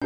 I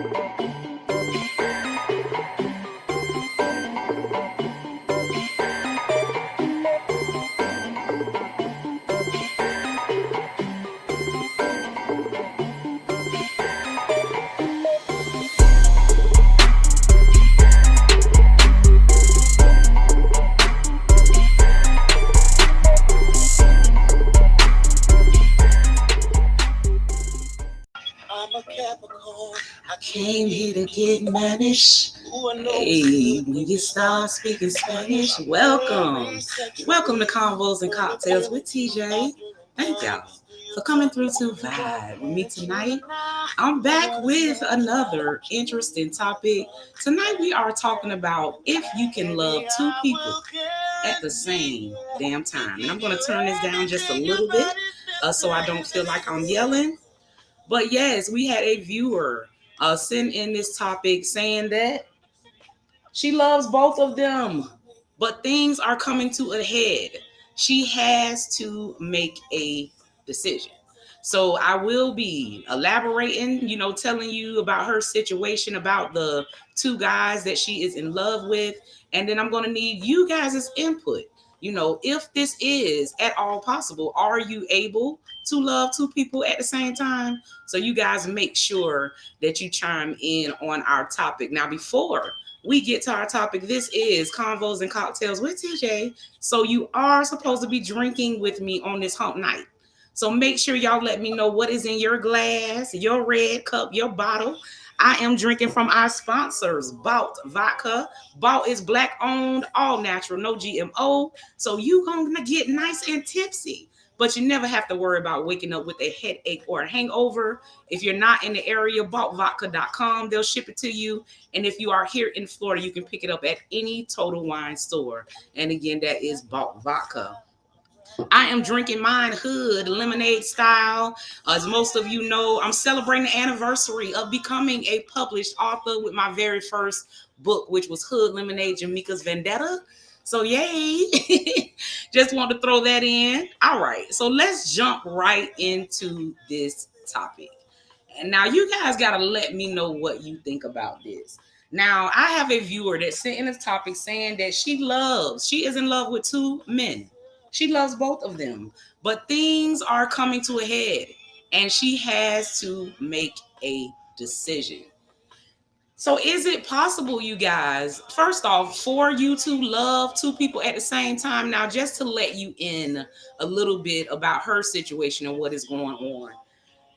came here to get managed. Hey, when you start speaking Spanish, welcome. Welcome to Convos and Cocktails with TJ. Thank y'all for coming through to Vibe with me tonight. I'm back with another interesting topic. Tonight we are talking about if you can love two people at the same damn time. And I'm going to turn this down just a little bit so I don't feel like I'm yelling. But yes, we had a viewer send in this topic saying that she loves both of them, but things are coming to a head. She has to make a decision. So I will be elaborating, telling you about her situation, about the two guys that she is in love with. And then I'm going to need you guys' input. If this is at all possible, are you able to love two people at the same time? So you guys make sure that you chime in on our topic. Now, before we get to our topic, this is Convos and Cocktails with TJ. So you are supposed to be drinking with me on this hump night. So make sure y'all let me know what is in your glass, your red cup, your bottle. I am drinking from our sponsors, Bout Vodka. Bout is black owned, all natural, no GMO. So you gonna get nice and tipsy. But you never have to worry about waking up with a headache or a hangover. If you're not in the area, boutvodka.com, they'll ship it to you. And if you are here in Florida, you can pick it up at any Total Wine store. And again, that is Bout Vodka. I am drinking mine hood lemonade style. As most of you know, I'm celebrating the anniversary of becoming a published author with my very first book, which was Hood Lemonade, Jamaica's Vendetta. So yay. Just want to throw that in. All right. So let's jump right into this topic. And now you guys got to let me know what you think about this. Now, I have a viewer that sent in this topic saying that she is in love with two men. She loves both of them, but things are coming to a head and she has to make a decision. So is it possible, you guys, first off, for you to love two people at the same time? Now, just to let you in a little bit about her situation and what is going on.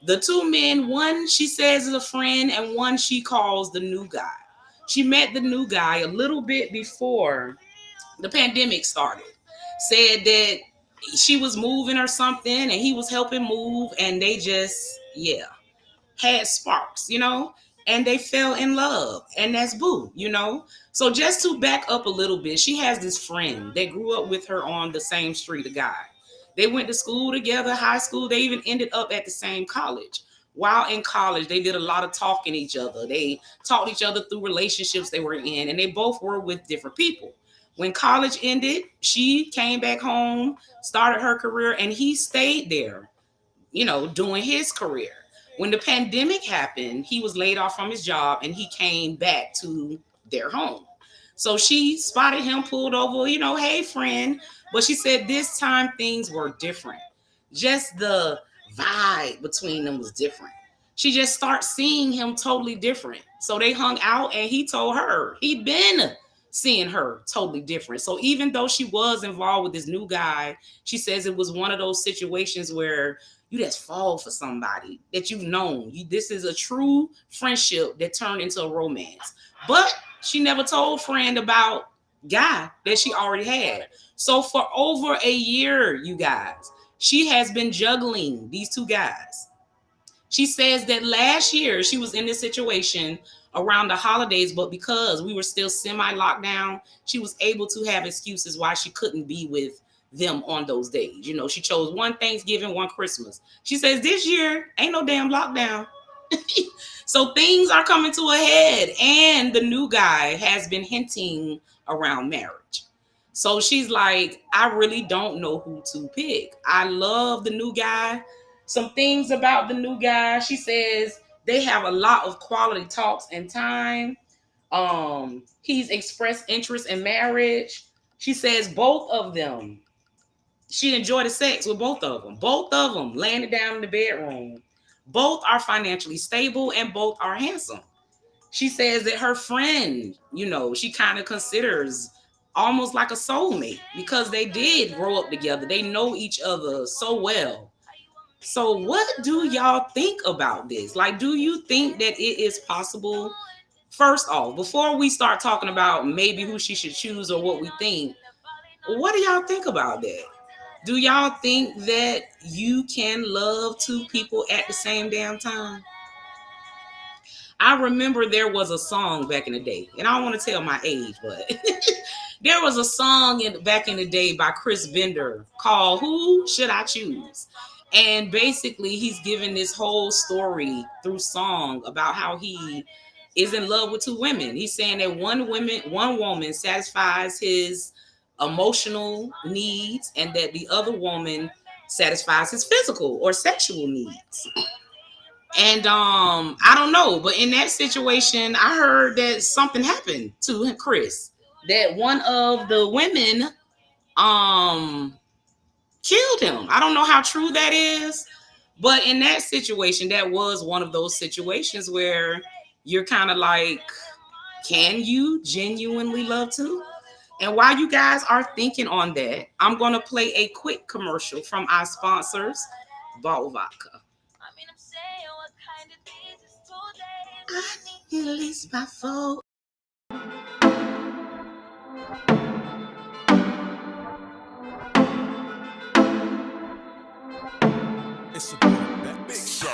The two men, one she says is a friend and one she calls the new guy. She met the new guy a little bit before the pandemic started. Said that she was moving or something and he was helping move and they just, had sparks, and they fell in love, and that's boo. So just to back up a little bit, she has this friend that grew up with her on the same street, a guy. They went to school together, high school. They even ended up at the same college. While in college, they did a lot of talking to each other. They talked each other through relationships they were in, and they both were with different people. When college ended, she came back home, started her career, and he stayed there, doing his career. When the pandemic happened, he was laid off from his job and he came back to their home. So she spotted him, pulled over, hey, friend. But she said this time things were different. Just the vibe between them was different. She just started seeing him totally different. So they hung out and he told her he'd been seeing her totally different. So even though she was involved with this new guy, she says it was one of those situations where you just fall for somebody that you've known. This is a true friendship that turned into a romance. But she never told friend about guy that she already had. So for over a year, you guys, she has been juggling these two guys. She says that last year she was in this situation around the holidays, but because we were still semi-lockdown, she was able to have excuses why she couldn't be with them on those days. She chose one Thanksgiving, one Christmas. She says this year ain't no damn lockdown. So things are coming to a head, and the new guy has been hinting around marriage. So she's like, I really don't know who to pick. I love the new guy. Some things about the new guy, she says, They have a lot of quality talks and time. He's expressed interest in marriage. She says both of them. She enjoyed the sex with both of them. Both of them laying down in the bedroom. Both are financially stable and both are handsome. She says that her friend, she kind of considers almost like a soulmate because they did grow up together. They know each other so well. So, what do y'all think about this? Like, do you think that it is possible? First off, before we start talking about maybe who she should choose or what we think, what do y'all think about that? Do y'all think that you can love two people at the same damn time? I remember there was a song back in the day, and I don't want to tell my age, but there was a song back in the day by Chris Bender called "Who Should I Choose?" And basically, he's giving this whole story through song about how he is in love with two women. He's saying that one woman satisfies his emotional needs, and that the other woman satisfies his physical or sexual needs. And I don't know, but in that situation, I heard that something happened to Chris. That one of the women um killed him. I don't know how true that is, but in that situation, that was one of those situations where you're kind of like, can you genuinely love two? And while you guys are thinking on that, I'm going to play a quick commercial from our sponsors, Bottle Vodka. I need at least my phone.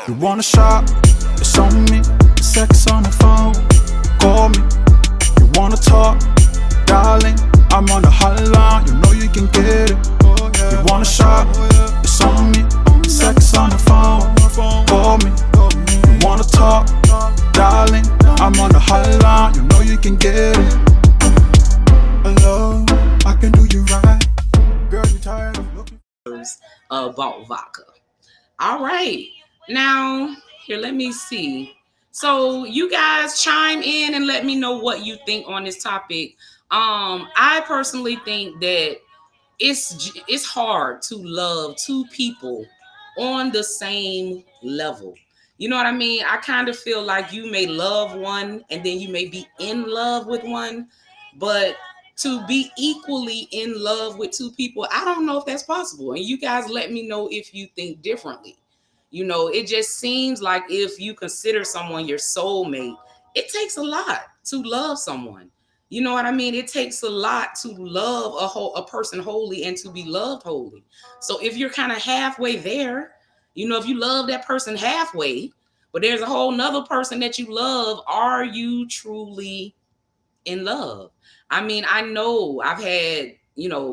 You wanna shop? It's on me. Sex on the phone. Call me. You wanna talk? Darling, I'm on the hotline. You know you can get it. You wanna shop? It's on me. Sex on the phone. Call me. You wanna talk? Darling, I'm on the hotline. You know you can get it. Hello, I can do you right. Girl, you tired of looking? Bottle Vodka. All right. Now, here, let me see. So you guys chime in and let me know what you think on this topic. I personally think that it's hard to love two people on the same level. You know what I mean? I kind of feel like you may love one and then you may be in love with one, but to be equally in love with two people, I don't know if that's possible. And you guys let me know if you think differently. It just seems like if you consider someone your soulmate, it takes a lot to love someone. You know what I mean? It takes a lot to love a person wholly and to be loved wholly. So if you're kind of halfway there, if you love that person halfway, but there's a whole nother person that you love, are you truly in love? I mean, I know I've had,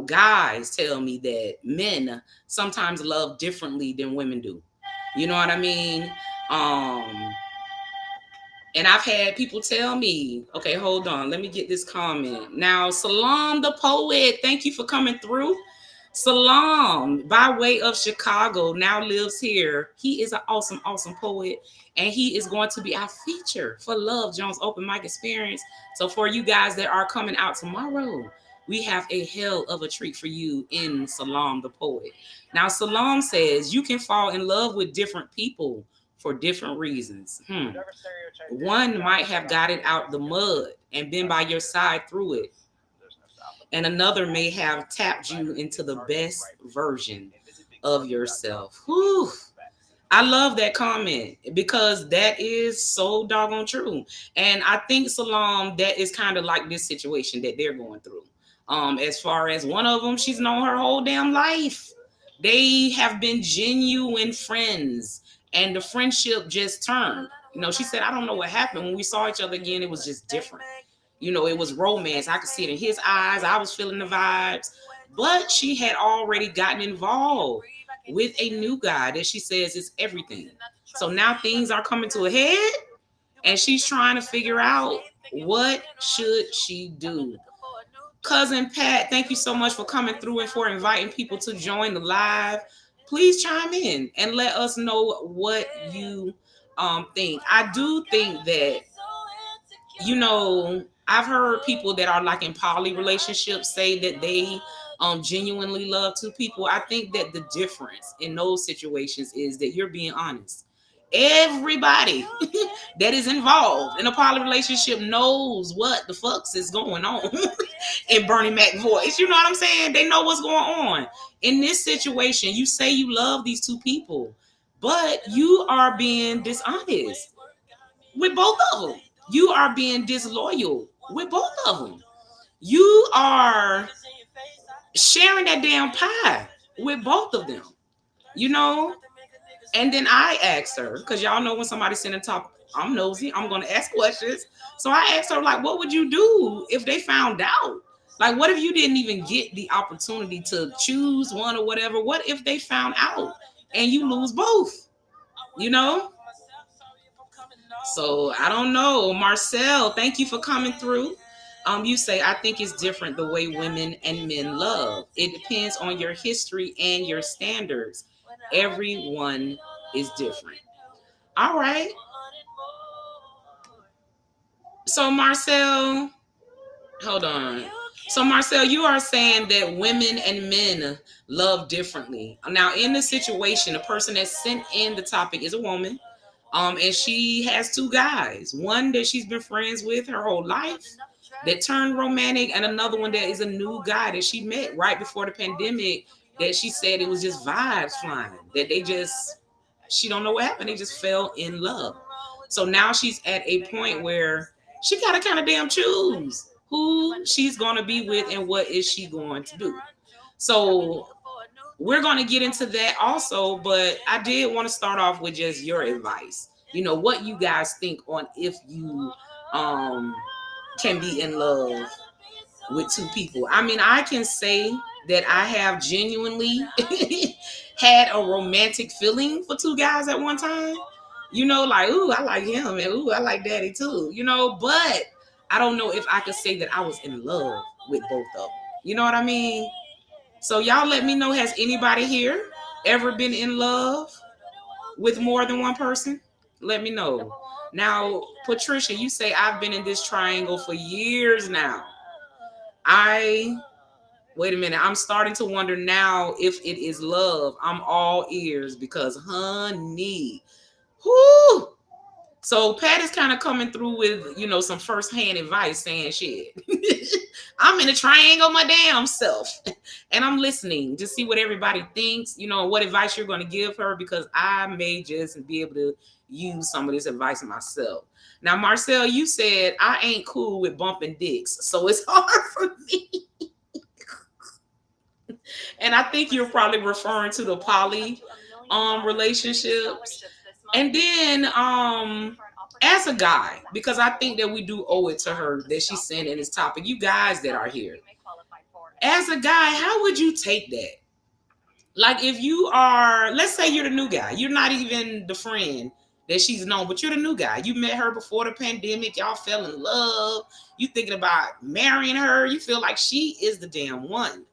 guys tell me that men sometimes love differently than women do. You know what I mean? And I've had people tell me, okay, hold on, let me get this comment. Now, Salam the poet, thank you for coming through. Salam, by way of Chicago, now lives here. He is an awesome, awesome poet, and he is going to be our feature for Love Jones Open Mic Experience. So for you guys that are coming out tomorrow, we have a hell of a treat for you in Salam the poet. Now, Salam says you can fall in love with different people for different reasons. One might have got it out the mud and been by your side through it, and another may have tapped you into the best version of yourself. Whew. I love that comment because that is so doggone true. And I think, Salam, that is kind of like this situation that they're going through. As far as one of them, she's known her whole damn life. They have been genuine friends, and the friendship just turned. She said, I don't know what happened. When we saw each other again, it was just different. It was romance. I could see it in his eyes. I was feeling the vibes. But she had already gotten involved with a new guy that she says is everything. So now things are coming to a head, and she's trying to figure out what should she do. Cousin Pat, thank you so much for coming through and for inviting people to join the live. Please chime in and let us know what you thing. I do think that, I've heard people that are like in poly relationships say that they genuinely love two people. I think that the difference in those situations is that you're being honest. Everybody that is involved in a poly relationship knows what the fucks is going on in Bernie Mac voice. You know what I'm saying? They know what's going on. In this situation, you say you love these two people, but you are being dishonest with both of them. You are being disloyal with both of them. You are sharing that damn pie with both of them, you know? And then I asked her, because y'all know when somebody send a top, I'm nosy, I'm going to ask questions. So I asked her, like, what would you do if they found out? Like, what if you didn't even get the opportunity to choose one or whatever? What if they found out and you lose both? You know? So I don't know. Marcel, thank you for coming through. You say, I think it's different the way women and men love. It depends on your history and your standards. Everyone is different. All right. So Marcel, hold on. So Marcel, you are saying that women and men love differently. Now, in the situation, the person that sent in the topic is a woman. And she has two guys. One that she's been friends with her whole life that turned romantic, and another one that is a new guy that she met right before the pandemic that she said it was just vibes flying. That she don't know what happened. They just fell in love. So now she's at a point where she gotta kind of damn choose who she's gonna be with and what is she going to do. So we're going to get into that also, but I did want to start off with just your advice. What you guys think on if you can be in love with two people. I mean, I can say that I have genuinely had a romantic feeling for two guys at one time. Like, ooh, I like him, and ooh, I like daddy too, but I don't know if I could say that I was in love with both of them. You know what I mean? So y'all let me know, has anybody here ever been in love with more than one person? Let me know. Now, Patricia, you say I've been in this triangle for years now. Wait a minute. I'm starting to wonder now if it is love. I'm all ears because, honey, whoo. So Pat is kind of coming through with, some firsthand advice saying shit. I'm in a triangle my damn self. And I'm listening to see what everybody thinks, what advice you're going to give her, because I may just be able to use some of this advice myself. Now, Marcel, you said I ain't cool with bumping dicks, so it's hard for me. And I think you're probably referring to the poly relationships. And then as a guy, because I think that we do owe it to her that she sent in this topic, you guys that are here, as a guy, how would you take that? Like, if you are, let's say you're the new guy, you're not even the friend that she's known, but you're the new guy. You met her before the pandemic, y'all fell in love, you thinking about marrying her, you feel like she is the damn one.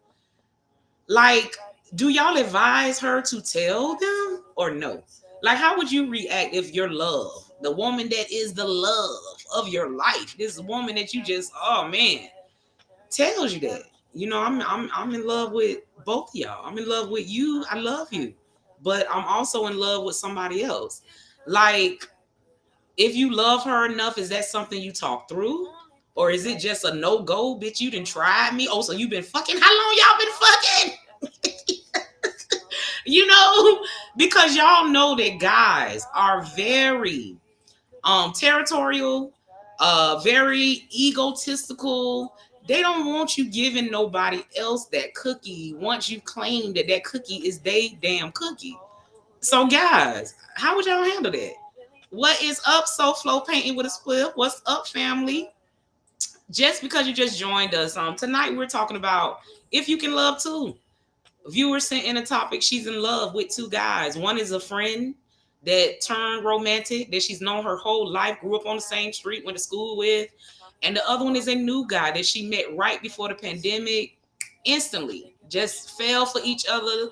Like, do y'all advise her to tell them or no? Like, how would you react if your love, the woman that is the love of your life, this woman that you just, oh man, tells you that, I'm in love with both of y'all. I'm in love with you. I love you, but I'm also in love with somebody else. Like, if you love her enough, is that something you talk through? Or is it just a no-go, bitch? You done tried me. Oh, so you been fucking? How long y'all been fucking? Because y'all know that guys are very territorial, very egotistical. They don't want you giving nobody else that cookie once you claim that cookie is they damn cookie. So guys, how would y'all handle that? What is up, SoFlo Painting with a Split? What's up, family? Just because you just joined us, tonight we're talking about if you can love too. Viewer sent in a topic, she's in love with two guys. One is a friend that turned romantic, that she's known her whole life, grew up on the same street, went to school with. And the other one is a new guy that she met right before the pandemic, instantly just fell for each other.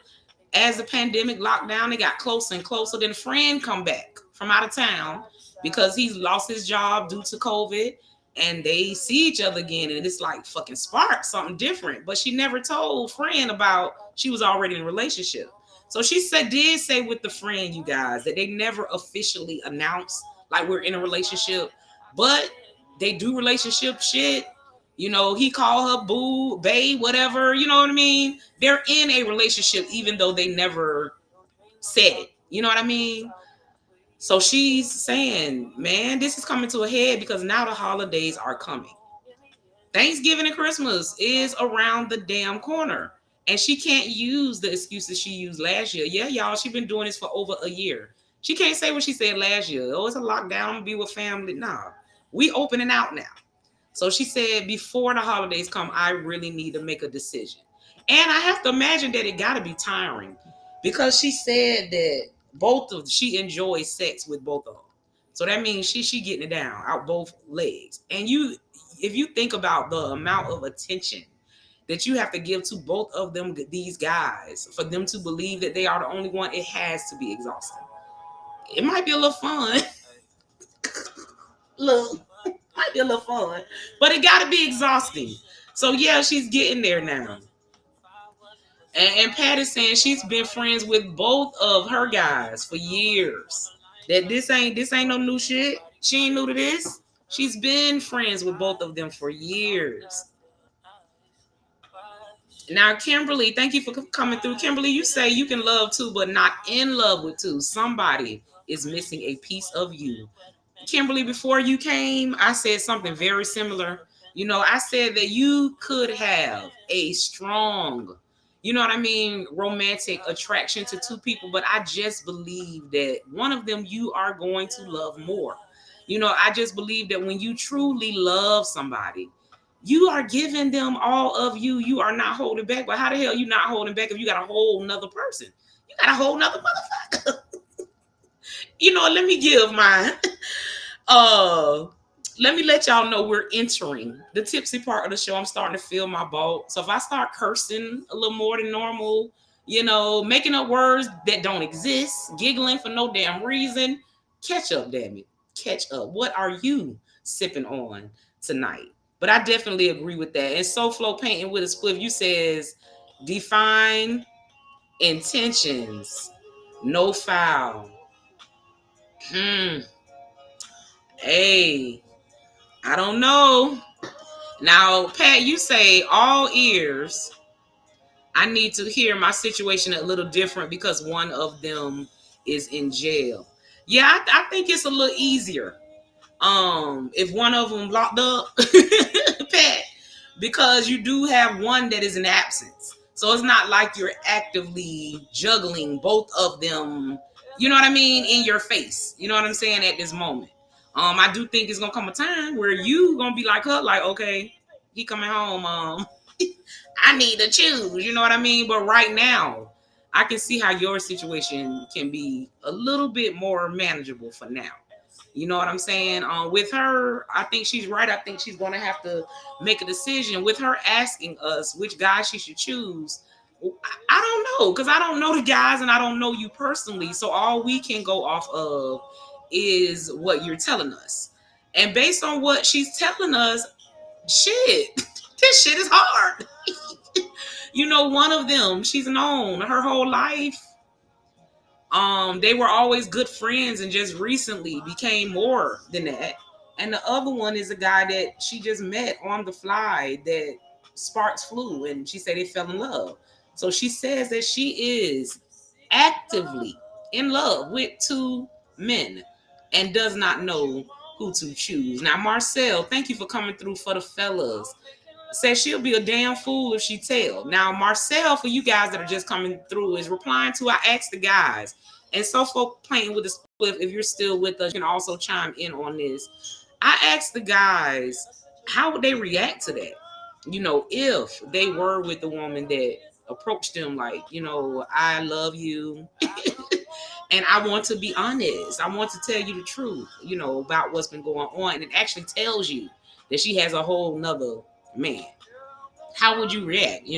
As the pandemic locked down, they got closer and closer. Then a friend come back from out of town because he's lost his job due to COVID, and they see each other again, and it's like fucking spark something different. But she never told friend about she was already in a relationship. So she did say with the friend, you guys, that they never officially announced like we're in a relationship, but they do relationship shit. You know, he called her boo, babe, whatever. You know what I mean? They're in a relationship even though they never said it. You know what I mean? So she's saying, man, this is coming to a head because now the holidays are coming. Thanksgiving and Christmas is around the damn corner. And she can't use the excuses she used last year. Yeah, y'all, she been doing this for over a year. She can't say what she said last year. Oh, it's a lockdown. I'm gonna be with family. Nah, we opening out now. So she said, before the holidays come, I really need to make a decision. And I have to imagine that it got to be tiring because she said that she enjoys sex with both of them. So that means she getting it down out both legs. And if you think about the amount of attention that you have to give to both of them, these guys, for them to believe that they are the only one, it has to be exhausting. It might be a little fun. Look, might be a little fun, but it got to be exhausting. So yeah, she's getting there now. And Pat is saying she's been friends with both of her guys for years. That this ain't no new shit. She ain't new to this. She's been friends with both of them for years. Now, Kimberly, thank you for coming through. Kimberly, you say you can love two, but not in love with two. Somebody is missing a piece of you. Kimberly, before you came, I said something very similar. You know, I said that you could have a strong, you know what I mean, romantic attraction to two people, but I just believe that one of them you are going to love more. You know, I just believe that when you truly love somebody, you are giving them all of you. You are not holding back. But how the hell you not holding back if you got a whole nother person? You got a whole nother motherfucker. You know, let me give mine. Uh, Let me let y'all know we're entering the tipsy part of the show. I'm starting to feel my boat. So if I start cursing a little more than normal, you know, making up words that don't exist, giggling for no damn reason, catch up, damn it. Catch up. What are you sipping on tonight? But I definitely agree with that. And SoFlo painting with a spliff, you says define intentions, no foul. Hey, I don't know. Now, Pat, you say all ears. I need to hear my situation a little different because one of them is in jail. Yeah, I think it's a little easier. If one of them locked up, Pat, because you do have one that is in absence. So it's not like you're actively juggling both of them, you know what I mean, in your face. You know what I'm saying at this moment. I do think it's gonna come a time where you gonna be like her, like, okay, he coming home. I need to choose, you know what I mean? But right now, I can see how your situation can be a little bit more manageable for now. You know what I'm saying? With her, I think she's right. I think she's going to have to make a decision. With her asking us which guy she should choose, I don't know, because I don't know the guys and I don't know you personally. So all we can go off of is what you're telling us. And based on what she's telling us, shit, this shit is hard. You know, one of them, she's known her whole life. They were always good friends and just recently became more than that. And the other one is a guy that she just met on the fly that sparks flew, and she said they fell in love. So she says that she is actively in love with two men and does not know who to choose. Now, Marcel, thank you for coming through for the fellas. Says she'll be a damn fool if she tell. Now, Marcel, for you guys that are just coming through, is replying to I asked the guys. And so folk playing with the split, if you're still with us, you can also chime in on this. I asked the guys, how would they react to that? You know, if they were with the woman that approached them like, you know, I love you. And I want to be honest. I want to tell you the truth, you know, about what's been going on. And it actually tells you that she has a whole nother man. how would you react?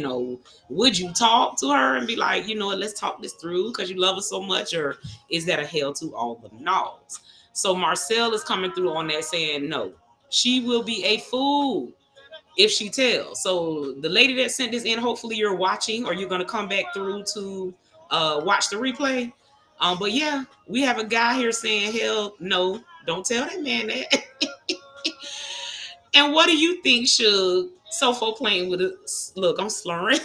Would you talk to her and be like, let's talk this through because you love her so much, or is that a hell to all the no's? So Marcel is coming through on that saying no. She will be a fool if she tells. So the lady that sent this in, hopefully you're watching or you're gonna come back through to watch the replay. But yeah, we have a guy here saying, hell no, don't tell that man that. And what do you think, Suge? Sofo playing with a look, I'm slurring.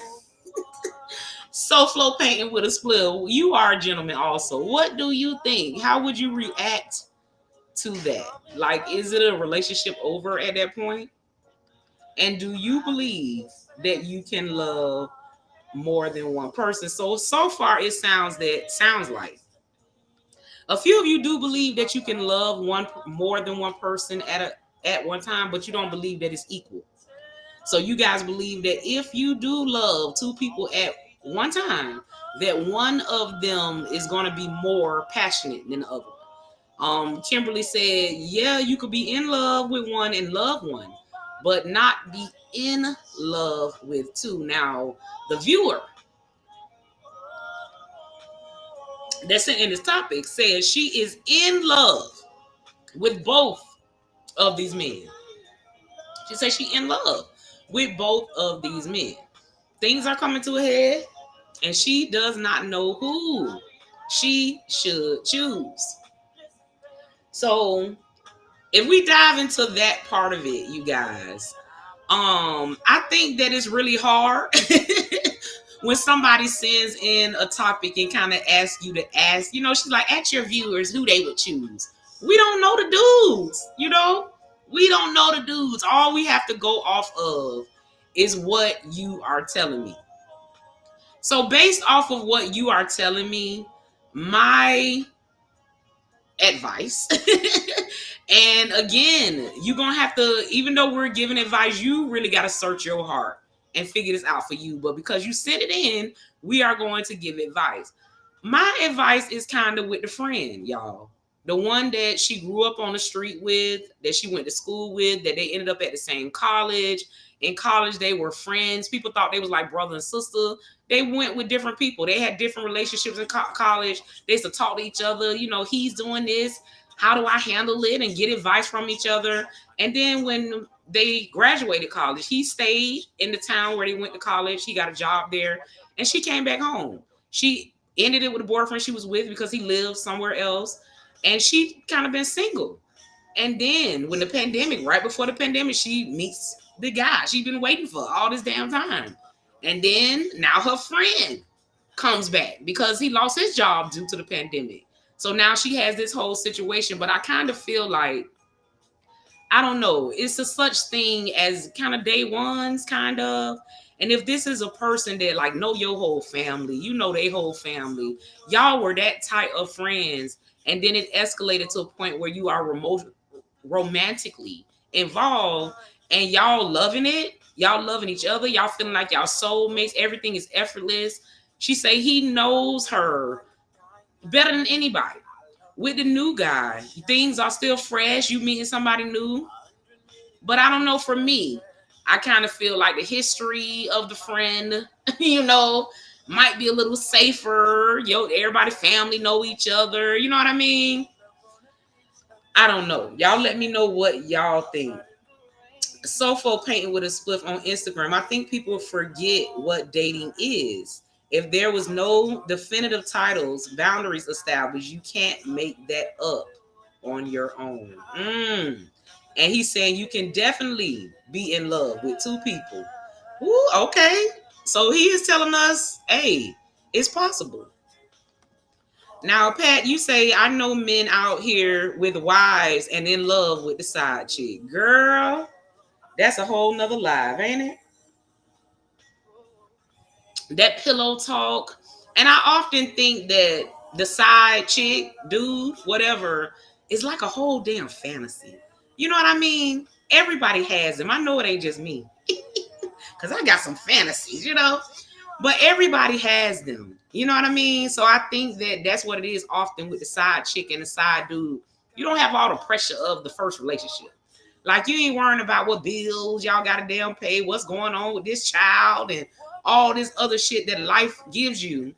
Soflo painting with a split. You are a gentleman also. What do you think? How would you react to that? Like, is it a relationship over at that point? And do you believe that you can love more than one person? So far it sounds like a few of you do believe that you can love one more than one person at one time, but you don't believe that it's equal. So you guys believe that if you do love two people at one time, that one of them is going to be more passionate than the other. Kimberly said, yeah, you could be in love with one and love one, but not be in love with two. Now, the viewer that's in this topic says she is in love with both of these men. She says she in love with both of these men. Things are coming to a head, and she does not know who she should choose. So if we dive into that part of it, you guys, I think that it's really hard when somebody sends in a topic and kind of asks you to ask, she's like, ask your viewers who they would choose. We don't know the dudes, we don't know the dudes. All we have to go off of is what you are telling me. So based off of what you are telling me, my advice, and again, you're going to have to, even though we're giving advice, you really got to search your heart and figure this out for you. But because you sent it in, we are going to give advice. My advice is kind of with the friend, y'all. The one that she grew up on the street with, that she went to school with, that they ended up at the same college. In college, they were friends. People thought they was like brother and sister. They went with different people. They had different relationships in college. They used to talk to each other. He's doing this. How do I handle it? And get advice from each other. And then when they graduated college, he stayed in the town where they went to college. He got a job there. And she came back home. She ended it with a boyfriend she was with because he lived somewhere else. And she kind of been single. And then when the pandemic, right before the pandemic, she meets the guy she's been waiting for all this damn time. And then now her friend comes back because he lost his job due to the pandemic. So now she has this whole situation. But I kind of feel like, I don't know, it's a such thing as kind of day ones, kind of. And if this is a person that like know your whole family, their whole family, y'all were that type of friends, and then it escalated to a point where you are romantically involved, and y'all loving it, y'all loving each other, y'all feeling like y'all soulmates, everything is effortless. She say he knows her better than anybody. With the new guy, things are still fresh, you meeting somebody new. But I don't know, for me, I kind of feel like the history of the friend, might be a little safer. Everybody family know each other. You know what I mean? I don't know. Y'all let me know what y'all think. Sofo painting with a spliff on Instagram. I think people forget what dating is. If there was no definitive titles, boundaries established, you can't make that up on your own. And he's saying you can definitely be in love with two people. Ooh, okay. So he is telling us, hey, it's possible. Now, Pat, you say, I know men out here with wives and in love with the side chick. Girl, that's a whole nother live, ain't it? That pillow talk. And I often think that the side chick, dude, whatever, is like a whole damn fantasy. You know what I mean? Everybody has them. I know it ain't just me. Because I got some fantasies, But everybody has them. You know what I mean? So I think that that's what it is often with the side chick and the side dude. You don't have all the pressure of the first relationship. Like you ain't worrying about what bills y'all got to damn pay, what's going on with this child, and all this other shit that life gives you.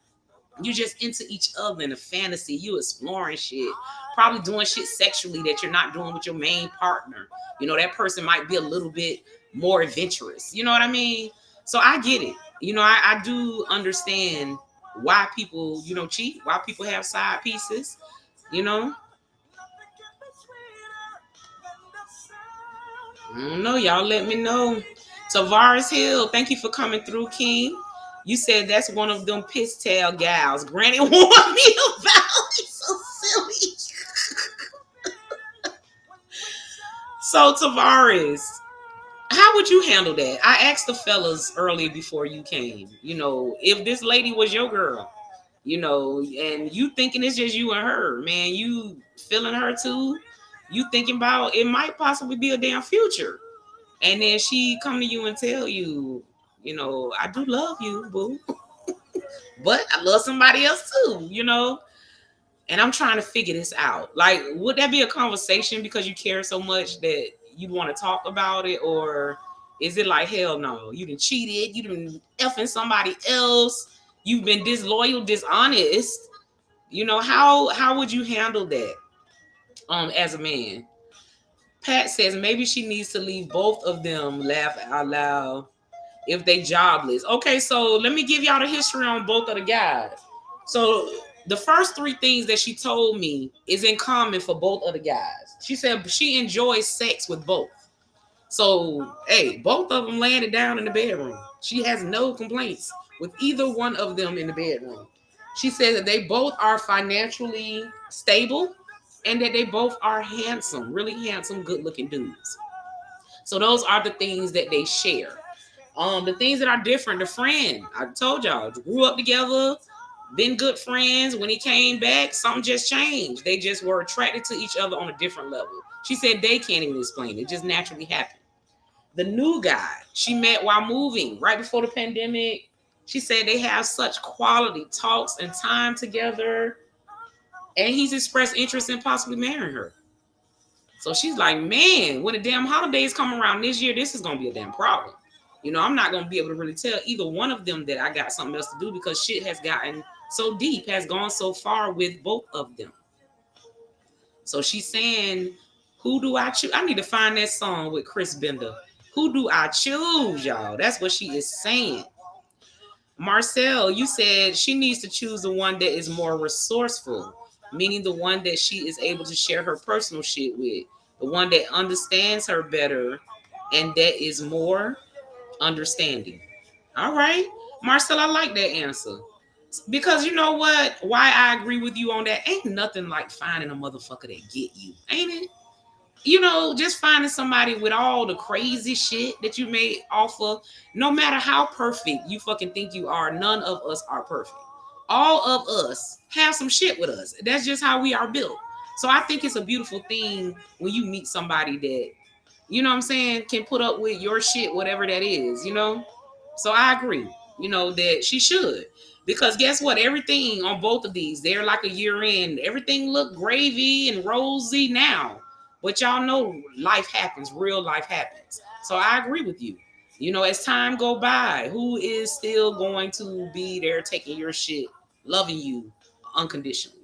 You just into each other in a fantasy. You exploring shit, probably doing shit sexually that you're not doing with your main partner. You know, that person might be a little bit more adventurous. You know what I mean? So I get it. You know, I do understand why people, cheat, why people have side pieces, you know. I don't know. Y'all let me know. Tavares Hill, thank you for coming through, King. You said that's one of them piss tail gals. Granny warned me about. It's so silly. So Tavares, how would you handle that? I asked the fellas early before you came. You know, if this lady was your girl, and you thinking it's just you and her, man, you feeling her too. You thinking about it might possibly be a damn future. And then she come to you and tell you, I do love you, boo, but I love somebody else too. And I'm trying to figure this out. Like, would that be a conversation because you care so much that you want to talk about it? Or is it like, hell no, you done cheated, you done effing somebody else, you've been disloyal, dishonest? How would you handle that as a man? Pat says maybe she needs to leave both of them, laugh out loud, if they jobless. Okay, so let me give y'all the history on both of the guys. So the first three things that she told me is in common for both of the guys. She said she enjoys sex with both. So, hey, both of them laying it down in the bedroom. She has no complaints with either one of them in the bedroom. She said that they both are financially stable and that they both are handsome, really handsome, good looking dudes. So those are the things that they share. The things that are different, the friend, I told y'all, grew up together, been good friends. When he came back, something just changed. They just were attracted to each other on a different level. She said they can't even explain it. It just naturally happened. The new guy she met while moving right before the pandemic, she said they have such quality talks and time together. And he's expressed interest in possibly marrying her. So she's like, man, when the damn holidays come around this year, this is going to be a damn problem. I'm not going to be able to really tell either one of them that I got something else to do because shit has gotten so deep, has gone so far with both of them. So she's saying, who do I choose? I need to find that song with Chris Bender. Who do I choose, y'all? That's what she is saying. Marcel, you said she needs to choose the one that is more resourceful, meaning the one that she is able to share her personal shit with, the one that understands her better, and that is more understanding. All right, Marcel, I like that answer. Because you know what? Why I agree with you on that? Ain't nothing like finding a motherfucker that get you, ain't it? Just finding somebody with all the crazy shit that you may offer. No matter how perfect you fucking think you are, none of us are perfect. All of us have some shit with us. That's just how we are built. So I think it's a beautiful thing when you meet somebody that, what I'm saying, can put up with your shit, whatever that is. So I agree, that she should. Because guess what? Everything on both of these, they're like a year in. Everything look gravy and rosy now. But y'all know life happens. Real life happens. So I agree with you. As time go by, who is still going to be there taking your shit, loving you unconditionally?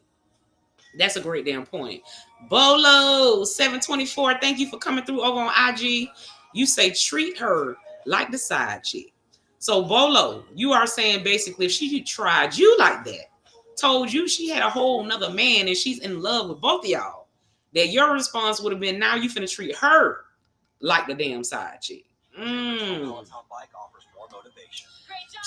That's a great damn point. Bolo 724, thank you for coming through over on IG. You say treat her like the side chick. So Bolo, you are saying basically if she tried you like that, told you she had a whole nother man and she's in love with both of y'all, that your response would have been, now you finna treat her like the damn side chick.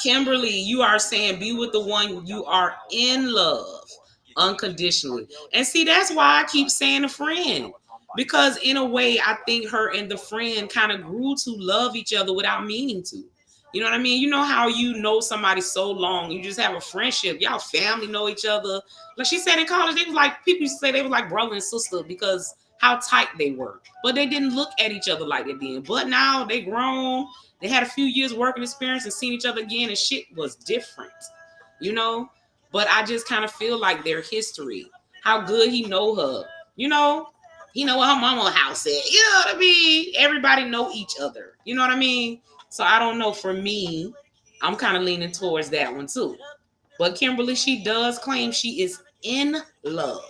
Kimberly, you are saying be with the one you are in love unconditionally. And see, that's why I keep saying a friend. Because in a way, I think her and the friend kind of grew to love each other without meaning to. You know what I mean? You know how you know somebody so long, you just have a friendship. Y'all family know each other. Like she said in college, they was like, people used to say they were like brother and sister because how tight they were. But they didn't look at each other like they did. But now they grown. They had a few years working experience and seen each other again and shit was different. But I just kind of feel like their history, how good he know her, He know what her mama house at. You know what I mean? Everybody know each other. You know what I mean? So I don't know. For me, I'm kind of leaning towards that one too. But Kimberly, she does claim she is in love.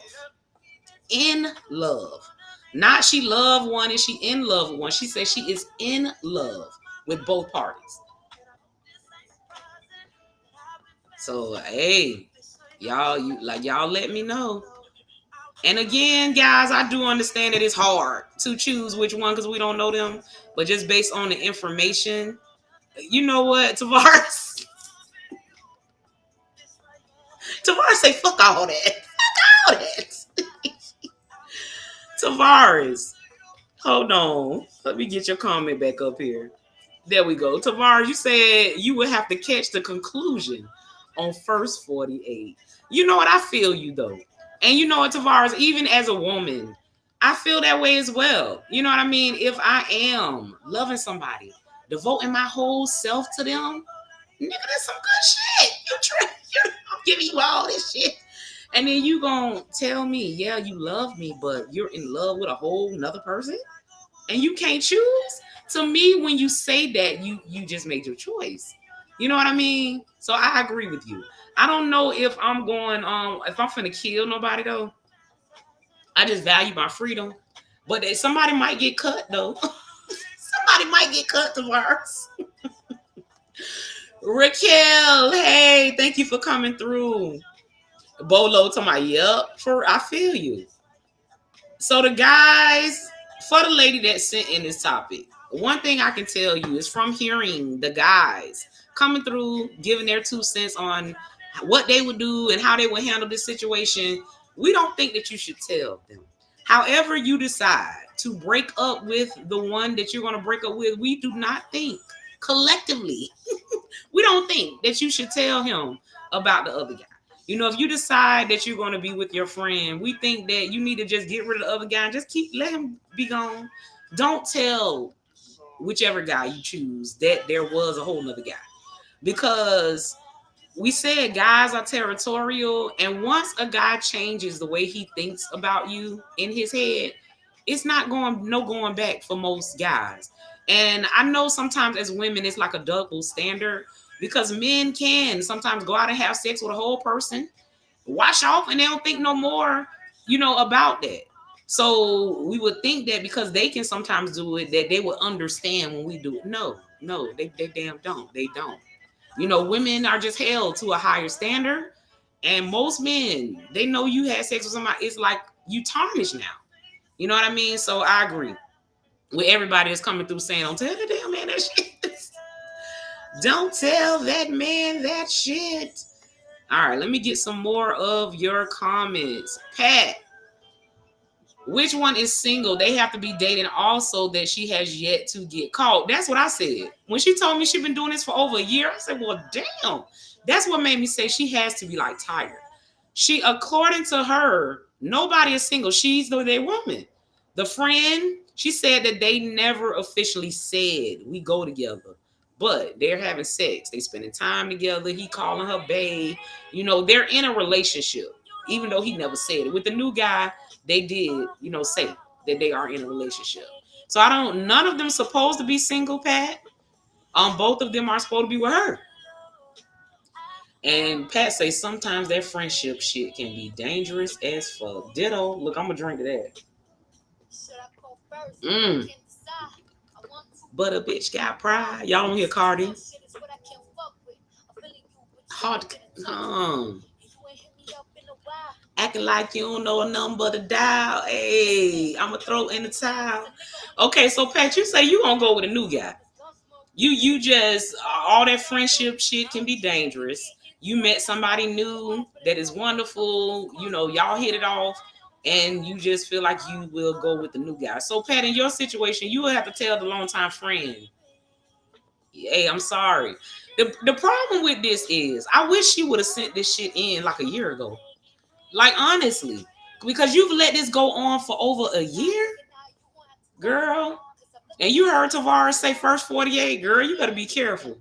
In love. Not she love one and she in love with one. She says she is in love with both parties. So hey, y'all let me know. And again, guys, I do understand that it's hard to choose which one because we don't know them. But just based on the information, you know what, Tavares? Tavares say, fuck all that. Fuck all that. Tavares, hold on. Let me get your comment back up here. There we go. Tavares, you said you would have to catch the conclusion on first 48. You know what? I feel you, though. And you know what, Tavares, even as a woman, I feel that way as well. You know what I mean? If I am loving somebody, devoting my whole self to them, nigga, that's some good shit. I'm giving you all this shit. And then you gonna tell me, yeah, you love me, but you're in love with a whole nother person? And you can't choose? To me, when you say that, you just made your choice. You know what I mean? So I agree with you. I don't know if I'm going if I'm finna kill nobody though. I just value my freedom. But somebody might get cut though. Somebody might get cut tomorrow. Raquel, hey, thank you for coming through. Bolo to my I feel you. So the guys, for the lady that sent in this topic, one thing I can tell you is from hearing the guys coming through, giving their 2 cents on what they would do and how they would handle this situation, we don't think that you should tell them. However you decide to break up with the one that you're going to break up with, we do not think collectively, we don't think that you should tell him about the other guy. You know, if you decide that you're going to be with your friend, we think that you need to just get rid of the other guy and just let him be gone. Don't tell whichever guy you choose that there was a whole nother guy. Because we said guys are territorial, and once a guy changes the way he thinks about you in his head, it's not going back for most guys. And I know sometimes as women it's like a double standard because men can sometimes go out and have sex with a whole person, wash off, and they don't think no more, about that. So we would think that because they can sometimes do it, that they would understand when we do it. No, they damn don't. They don't. Women are just held to a higher standard. And most men, they know you had sex with somebody. It's like you tarnished now. You know what I mean? So I agree with everybody that's coming through saying, don't tell that damn man that shit. Don't tell that man that shit. All right, let me get some more of your comments. Pat, which one is single? They have to be dating also that she has yet to get caught. That's what I said. When she told me she's been doing this for over a year, I said, well, damn. That's what made me say she has to be like tired. According to her, nobody is single. She's their woman. The friend, she said that they never officially said we go together, but they're having sex. They spending time together. He calling her babe. They're in a relationship, even though he never said it. With the new guy, they did, say that they are in a relationship. So none of them supposed to be single, Pat. Both of them are supposed to be with her. And Pat say sometimes that friendship shit can be dangerous as fuck. Ditto. Look, I'm gonna drink to that. But a bitch got pride. Y'all don't hear Cardi. Hard to come. Acting like you don't know a number but a dial. Hey, I'ma throw in the towel. Okay, so Pat, you say you gonna go with a new guy. You just all that friendship shit can be dangerous. You met somebody new that is wonderful. Y'all hit it off, and you just feel like you will go with the new guy. So Pat, in your situation, you will have to tell the longtime friend, hey, I'm sorry. The problem with this is I wish you would have sent this shit in like a year ago. Like, honestly, because you've let this go on for over a year, girl. And you heard Tavares say first 48, girl, you better be careful.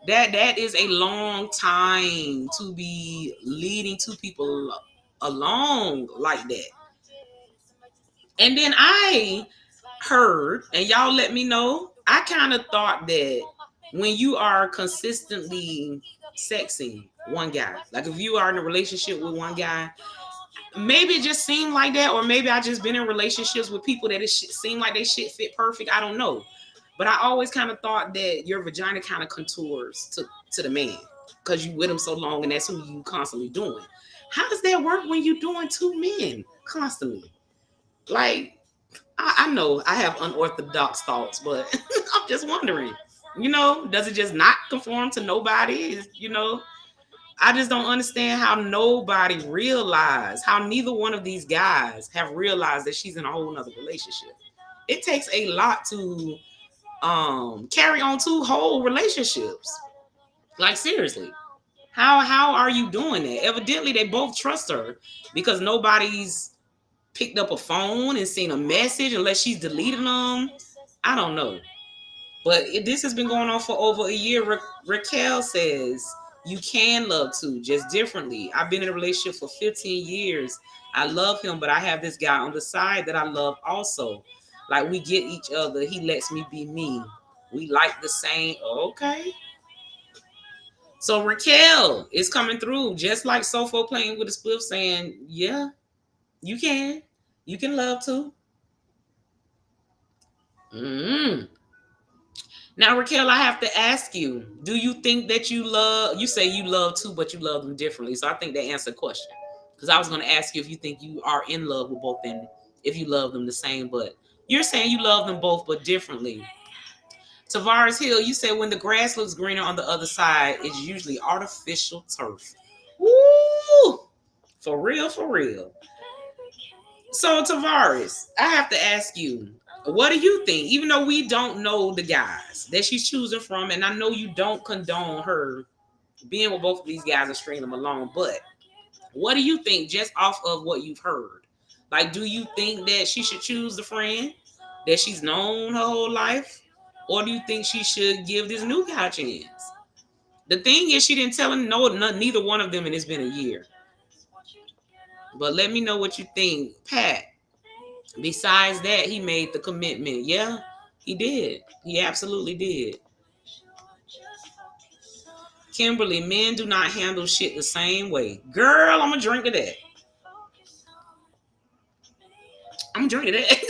That is a long time to be leading two people along like that. And then I heard, and y'all let me know, I kind of thought that when you are consistently sexing one guy, like if you are in a relationship with one guy, maybe it just seemed like that, or maybe I just been in relationships with people that it seemed like they shit fit perfect. I don't know. But I always kind of thought that your vagina kind of contours to the man because you with him so long and that's who you constantly doing. How does that work when you doing two men constantly? Like, I know I have unorthodox thoughts, but I'm just wondering, does it just not conform to nobody? I just don't understand how nobody realized, how neither one of these guys have realized that she's in a whole nother relationship. It takes a lot to carry on two whole relationships. Like, seriously. How are you doing that? Evidently they both trust her because nobody's picked up a phone and seen a message unless she's deleting them. I don't know. But this has been going on for over a year. Raquel says you can love too, just differently. I've been in a relationship for 15 years. I love him, but I have this guy on the side that I love also. Like, we get each other. He lets me be me. We like the same. Okay. So Raquel is coming through, just like Sofo playing with a spliff, saying, yeah, you can. You can love too. Mm. Now, Raquel, I have to ask you, do you think that you say you love too, but you love them differently? So I think that answered the question. Because I was going to ask you if you think you are in love with both and if you love them the same, but you're saying you love them both, but differently. Tavares Hill, you said when the grass looks greener on the other side, it's usually artificial turf. Woo! For real, for real. So, Tavares, I have to ask you, what do you think? Even though we don't know the guys that she's choosing from, and I know you don't condone her being with both of these guys and stringing them along, but what do you think just off of what you've heard? Like, do you think that she should choose the friend that she's known her whole life? Or do you think she should give this new guy a chance? The thing is, she didn't tell him neither one of them, and it's been a year. But let me know what you think, Pat. Besides that, he made the commitment. Yeah, he did. He absolutely did. Kimberly, men do not handle shit the same way. Girl, I'm going to drink to that. I'm drinking that.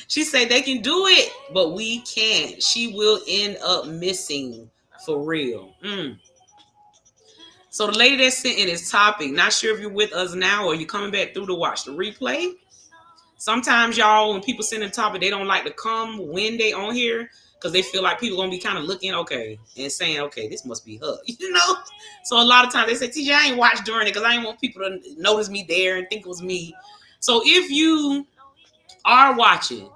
She said they can do it, but we can't. She will end up missing for real. So the lady that sent in this topic, not sure if you're with us now or you're coming back through to watch the replay. Sometimes, y'all, when people send a topic, they don't like to come when they on here because they feel like people going to be kind of looking, okay, and saying, okay, this must be her, So a lot of times they say, TJ, I ain't watched during it because I ain't want people to notice me there and think it was me. So if you are watching,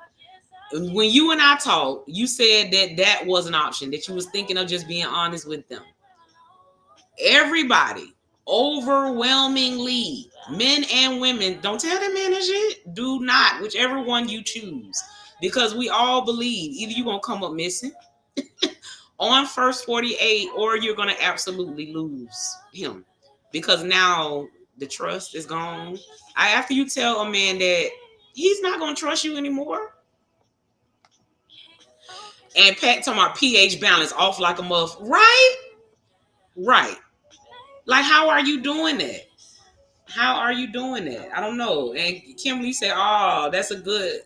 when you and I talked, you said that was an option, that you was thinking of just being honest with them. Everybody, overwhelmingly, men and women, don't tell them men and shit. Do not, whichever one you choose. Because we all believe either you're going to come up missing on first 48 or you're going to absolutely lose him. Because now the trust is gone. After you tell a man that he's not going to trust you anymore. And Pat talking about pH balance off like a muff. Right? Right. Like, how are you doing that? How are you doing that? I don't know. And Kimberly said, oh, that's a good,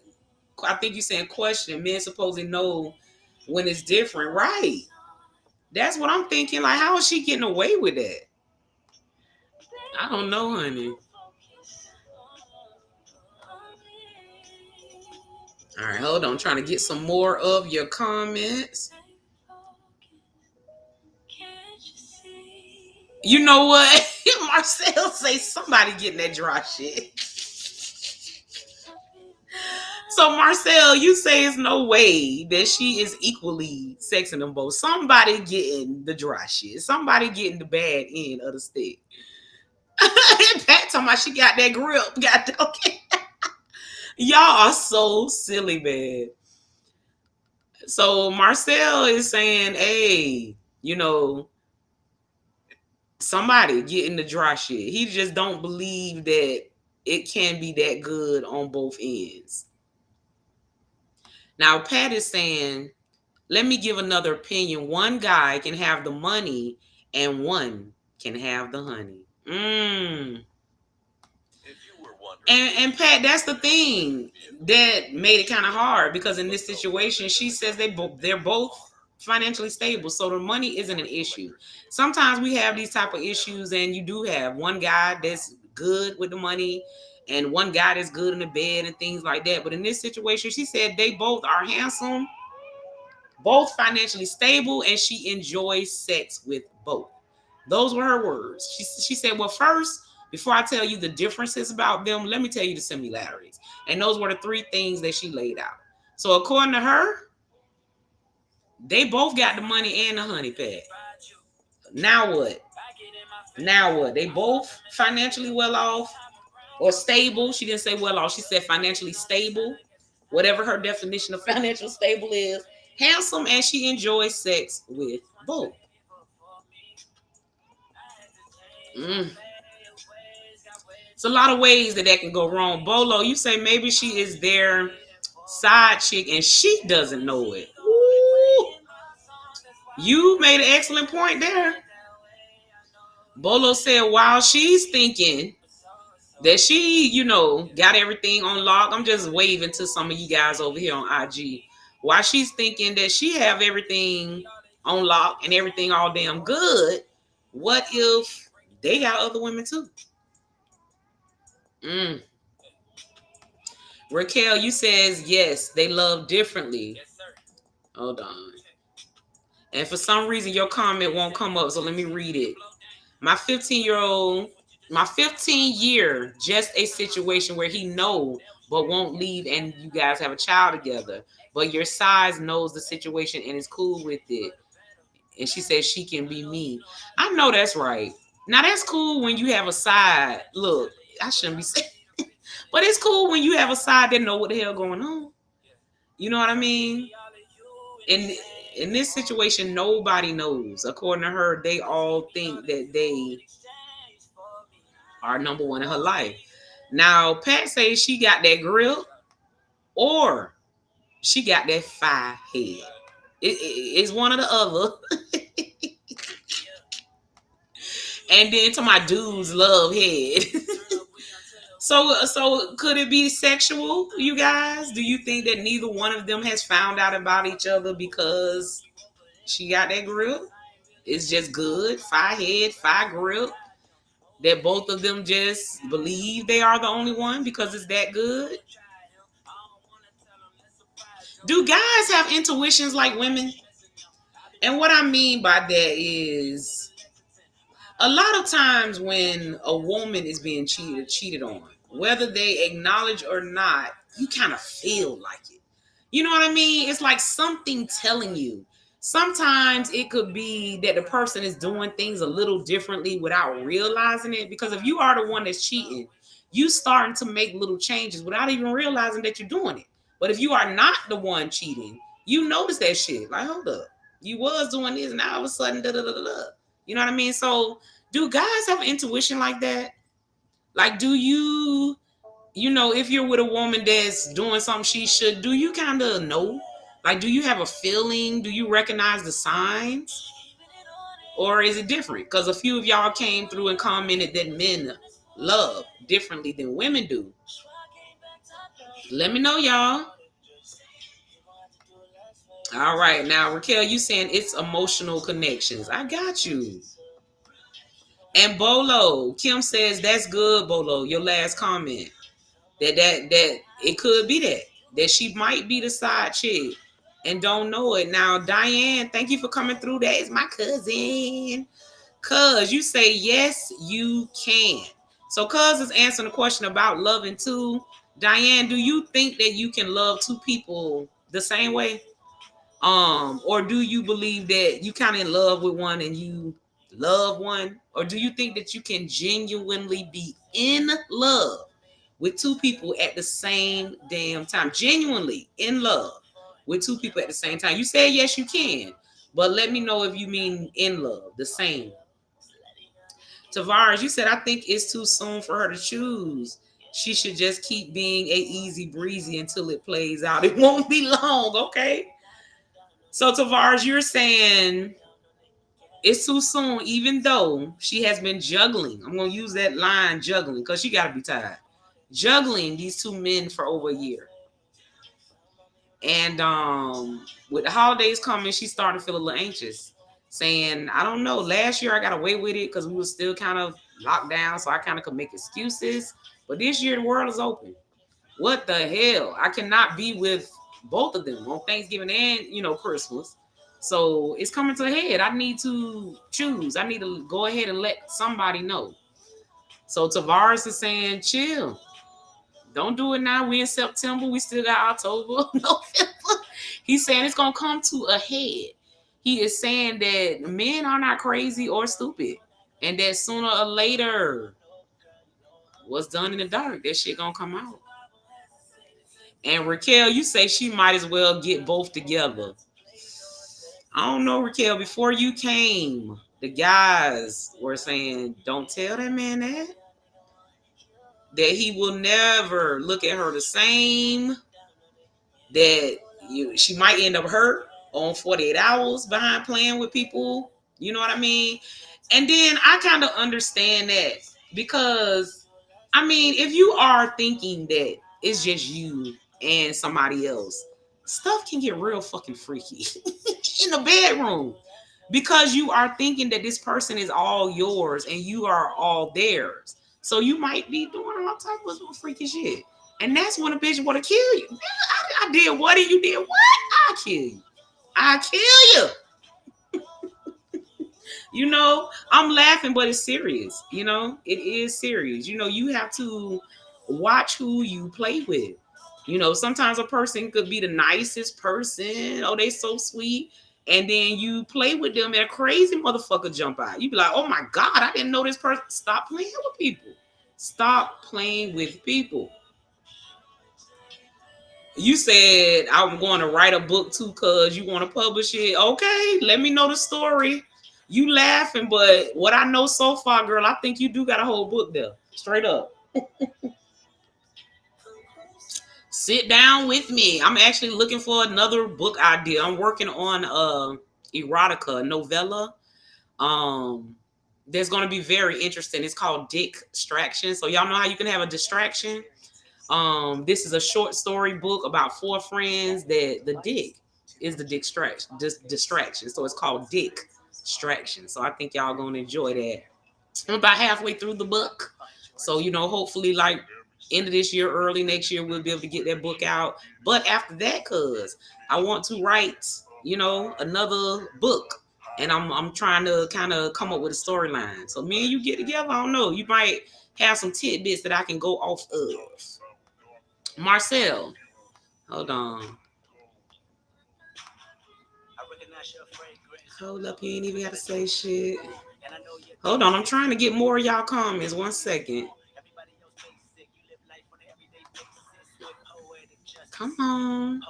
I think you're saying question. Men supposedly know when it's different. Right. That's what I'm thinking. Like, how is she getting away with that? I don't know, honey. All right, hold on. I'm trying to get some more of your comments. You know what? Marcel say somebody getting that dry shit. So Marcel, you say it's no way that she is equally sexing them both. Somebody getting the dry shit. Somebody getting the bad end of the stick. Pat talking about she got that grip. Got that, okay. Y'all are so silly, man. So Marcel is saying, hey, somebody getting the dry shit. He just don't believe that it can be that good on both ends. Now, Pat is saying, let me give another opinion. One guy can have the money and one can have the honey. And Pat, that's the thing that made it kind of hard because in this situation, she says they're both financially stable, so the money isn't an issue. Sometimes we have these type of issues, and you do have one guy that's good with the money, and one guy that's good in the bed and things like that. But in this situation, she said they both are handsome, both financially stable, and she enjoys sex with both. Those were her words. She said, well, first, before I tell you the differences about them, let me tell you the similarities. And those were the three things that she laid out. So according to her, they both got the money and the honey pad. Now what? Now what? They both financially well off or stable. She didn't say well off. She said financially stable. Whatever her definition of financial stable is. Handsome, and she enjoys sex with both. It's a lot of ways that can go wrong. Bolo, you say maybe she is their side chick and she doesn't know it. Ooh, you made an excellent point there. Bolo said while she's thinking that she, got everything on lock. I'm just waving to some of you guys over here on IG. While she's thinking that she have everything on lock and everything all damn good, what if they got other women too? Raquel, you says yes, they love differently. Hold on. And for some reason your comment won't come up, so let me read it. My 15 year, just a situation where he know but won't leave and you guys have a child together. But your size knows the situation and is cool with it. And she says she can be me. I know that's right. Now that's cool when you have a side. Look, I shouldn't be saying but it's cool when you have a side that know what the hell going on. You know what I mean? In this situation, nobody knows. According to her, they all think that they are number one in her life. Now, Pat says she got that grill or she got that fire head. It's one or the other. And then to my dudes love head. So could it be sexual, you guys? Do you think that neither one of them has found out about each other because she got that grill? It's just good, fire head, fire grill. That both of them just believe they are the only one because it's that good. Do guys have intuitions like women? And what I mean by that is a lot of times when a woman is being cheated on, whether they acknowledge or not, you kind of feel like it. You know what I mean? It's like something telling you. Sometimes it could be that the person is doing things a little differently without realizing it. Because if you are the one that's cheating, you starting to make little changes without even realizing that you're doing it. But if you are not the one cheating, you notice that shit. Like, hold up. You was doing this and now all of a sudden, da da da da. You know what I mean? So do guys have intuition like that? Like, do you, if you're with a woman that's doing something she should, do you kind of know? Like, do you have a feeling? Do you recognize the signs? Or is it different? Because a few of y'all came through and commented that men love differently than women do. Let me know, y'all. All right. Now, Raquel, you saying it's emotional connections. I got you. And Bolo, Kim says that's good, Bolo. Your last comment. That it could be that she might be the side chick and don't know it. Now, Diane, thank you for coming through. That is my cousin. Cuz you say yes, you can. So Cuz is answering the question about loving too. Diane, do you think that you can love two people the same way? Or do you believe that you kind of in love with one and you love one? Or do you think that you can genuinely be in love with two people at the same damn time? Genuinely in love with two people at the same time. You said yes, you can. But let me know if you mean in love, the same. Tavares, you said, I think it's too soon for her to choose. She should just keep being a easy breezy until it plays out. It won't be long, okay? So Tavares, you're saying it's too soon, even though she has been juggling. I'm gonna use that line, juggling, because she gotta be tired. Juggling these two men for over a year. And with the holidays coming, she's starting to feel a little anxious. Saying, I don't know, last year I got away with it because we were still kind of locked down, so I kind of could make excuses. But this year the world is open. What the hell? I cannot be with both of them on Thanksgiving and Christmas. So it's coming to a head. I need to choose. I need to go ahead and let somebody know. So Tavares is saying, chill. Don't do it now. We in September. We still got October, November. He's saying it's gonna come to a head. He is saying that men are not crazy or stupid, and that sooner or later, what's done in the dark, that shit gonna come out. And Raquel, you say she might as well get both together. I don't know, Raquel. Before you came, the guys were saying, "Don't tell that man that he will never look at her the same. That she might end up hurt on 48 hours behind playing with people." You know what I mean? And then I kind of understand that because, I mean, if you are thinking that it's just you and somebody else, stuff can get real fucking freaky in the bedroom because you are thinking that this person is all yours and you are all theirs. So you might be doing all type of freaky shit. And that's when a bitch want to kill you. I did what and you did what? I kill you. I kill you. I'm laughing, but it's serious. It is serious. You have to watch who you play with. Sometimes a person could be the nicest person. Oh, they so sweet. And then you play with them and a crazy motherfucker jump out. You be like, oh my God, I didn't know this person. Stop playing with people. Stop playing with people. You said I'm going to write a book too because you want to publish it. Okay, let me know the story. You laughing, but what I know so far, girl, I think you do got a whole book there. Straight up. Sit down with me. I'm actually looking for another book idea. I'm working on erotica novella. That's going to be very interesting. It's called Dick Distraction. So y'all know how you can have a distraction. This is a short story book about four friends that the dick is the distraction. So it's called Dick Distraction. So I think y'all gonna enjoy that. I'm about halfway through the book. So, hopefully like end of this year, early next year, we'll be able to get that book out. But after that, cause I want to write, another book. And I'm trying to kind of come up with a storyline. So me and you get together, I don't know. You might have some tidbits that I can go off of. Marcel, hold on. Hold up, you ain't even got to say shit. Hold on, I'm trying to get more of y'all comments. 1 second. Come on.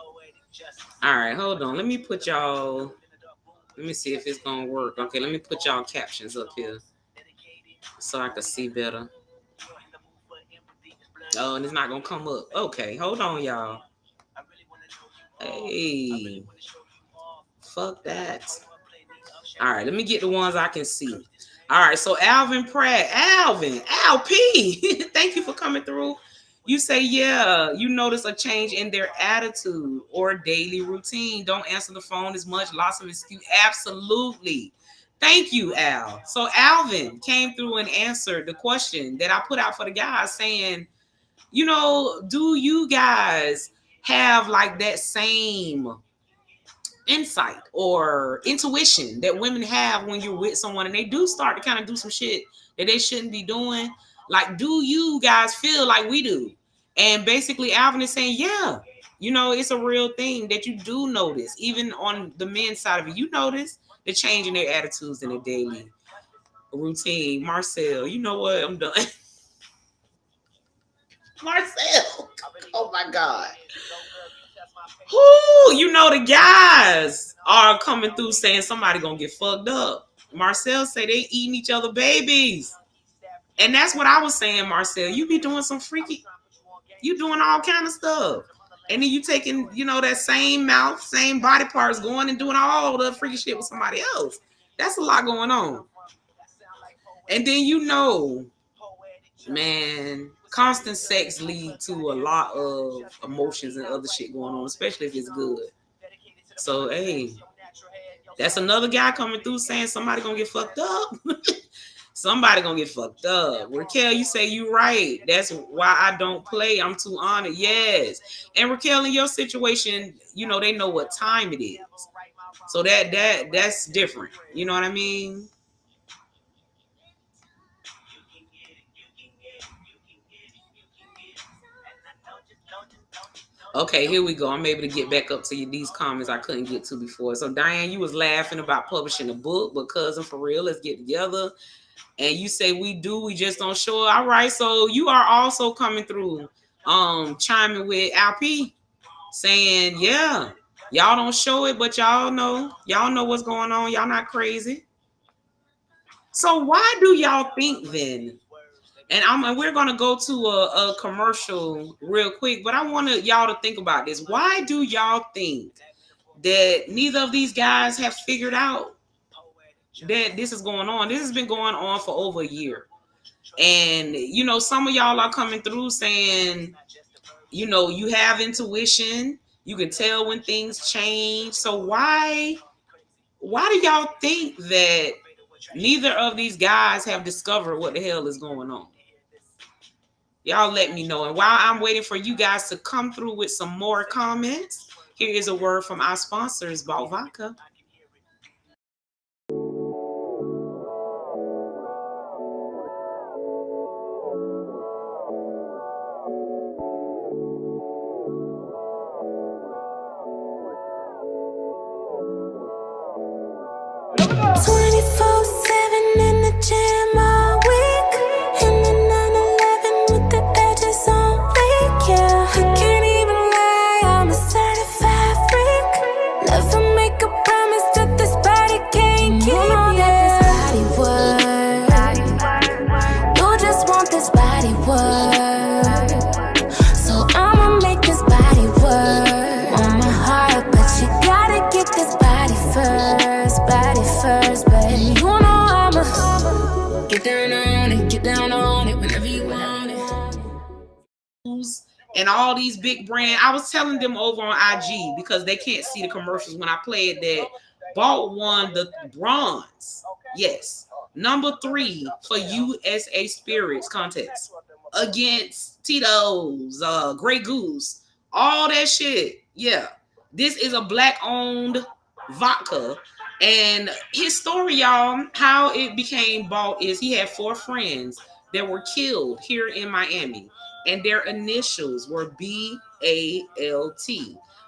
All right, hold on. Let me put y'all. Let me see if it's gonna work. Okay, let me put y'all captions up here so I can see better. Oh, and it's not gonna come up. Okay, hold on, y'all. Hey, fuck that. All right, let me get the ones I can see. All right, so Alvin Pratt, Al P. Thank you for coming through. You say, yeah, you notice a change in their attitude or daily routine. Don't answer the phone as much. Lots of excuse. Absolutely. Thank you, Al. So Alvin came through and answered the question that I put out for the guys saying, do you guys have like that same insight or intuition that women have when you're with someone and they do start to kind of do some shit that they shouldn't be doing? Like, do you guys feel like we do? And basically Alvin is saying, yeah, it's a real thing that you do notice. Even on the men's side of it, you notice the change in their attitudes in their daily routine. Marcel, you know what? I'm done. Marcel, oh my God. Who, the guys are coming through saying somebody gonna get fucked up. Marcel say they eating each other babies. And that's what I was saying, Marcel. You be doing some freaky. You doing all kind of stuff. And then you taking, that same mouth, same body parts, going and doing all the freaky shit with somebody else. That's a lot going on. And then man, constant sex lead to a lot of emotions and other shit going on, especially if it's good. So hey, that's another guy coming through saying somebody gonna get fucked up. Somebody gonna get fucked up. Raquel, you say you right. That's why I don't play. I'm too honored. Yes. And Raquel, in your situation, they know what time it is. So that's different. You know what I mean? Okay, here we go. I'm able to get back up to these comments I couldn't get to before. So Diane, you was laughing about publishing a book, but cousin, for real, let's get together. And you say we just don't show it. All right, so you are also coming through, chiming with LP, saying, yeah, y'all don't show it, but y'all know what's going on. Y'all not crazy. So why do y'all think then? And we're gonna go to a commercial real quick, but I want y'all to think about this. Why do y'all think that neither of these guys have figured out that this is going on? This has been going on for over a year. And, some of y'all are coming through saying, you have intuition. You can tell when things change. So why do y'all think that neither of these guys have discovered what the hell is going on? Y'all let me know. And while I'm waiting for you guys to come through with some more comments, here is a word from our sponsors, Balt Vodka. And all these big brands, I was telling them over on IG because they can't see the commercials when I played that Balt won the bronze. Yes. Number 3 for USA Spirits contest against Tito's, Grey Goose, all that shit. Yeah. This is a black-owned vodka. And his story, y'all, how it became Balt is he had 4 friends that were killed here in Miami. And their initials were BALT.